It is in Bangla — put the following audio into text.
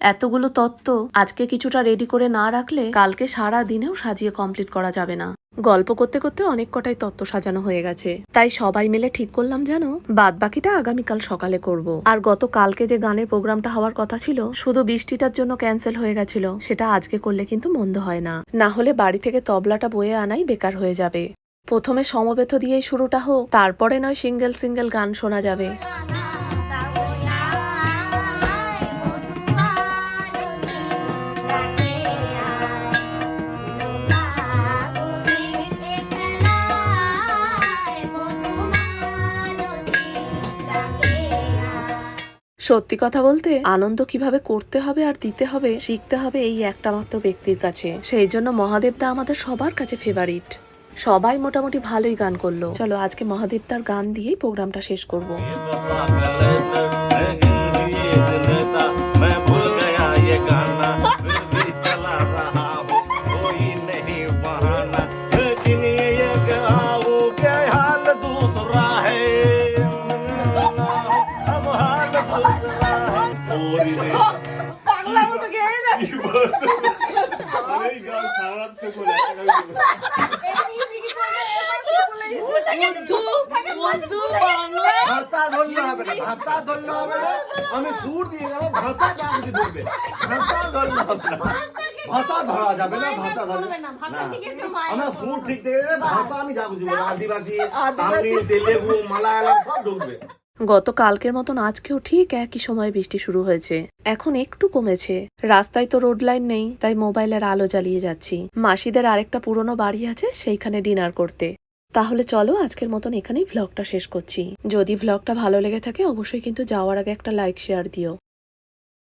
এতগুলো তত্ত্ব আজকে কিছুটা রেডি করে না রাখলে কালকে সারা দিনেও সাজিয়ে কমপ্লিট করা যাবে না। গল্প করতে করতে অনেক কটাই তত্ত্ব সাজানো হয়ে গেছে, তাই সবাই মিলে ঠিক করলাম যেন বাদ বাকিটা আগামীকাল সকালে করব। আর গত কালকে যে গানের প্রোগ্রামটা হওয়ার কথা ছিল, শুধু বৃষ্টিটার জন্য ক্যান্সেল হয়ে গেছিল, সেটা আজকে করলে কিন্তু মন্দ হয় না। না হলে বাড়ি থেকে তবলাটা বয়ে আনাই বেকার হয়ে যাবে। প্রথমে সমবেত দিয়েই শুরুটা হোক, তারপরে নয় সিঙ্গেল সিঙ্গেল গান শোনা যাবে। সত্যি কথা বলতে আনন্দ কিভাবে করতে হবে আর দিতে হবে শিখতে হবে এই একটা মাত্র ব্যক্তির কাছে। সেই জন্য মহাদেবদা আমাদের সবার কাছে ফেভারিট। সবাই মোটামুটি ভালোই গান করলো। চলো আজকে মহাদেবদার গান দিয়েই প্রোগ্রামটা শেষ করব। ভাষা ধরলে হবে না, ভাষা ধরলে হবে না। আমি সুর দিয়ে যাবো, ভাষা যা কিছু ধরবে, ভাষা ধরলে হবে না, ভাষা ধরা যাবে না, ভাষা ধরবে না। আমার সুর ঠিক থেকে যাবে, ভাষা আমি যা কিছু বলবো, আদিবাসী, তামিল, তেলেগু, মালায়ালাম সব ঢুকবে। গত কালকের মতন আজকেও ঠিক একই সময় বৃষ্টি শুরু হয়েছে, এখন একটু কমেছে। রাস্তায় তো রোড লাইন নেই, তাই মোবাইলের আলো জ্বালিয়ে যাচ্ছি। মাসিদের আরেকটা পুরনো বাড়ি আছে, সেইখানে ডিনার করতে। তাহলে চলো আজকের মতন এখানেই ভ্লগটা শেষ করছি। যদি ভ্লগটা ভালো লেগে থাকে অবশ্যই কিন্তু যাওয়ার আগে একটা লাইক শেয়ার দিও।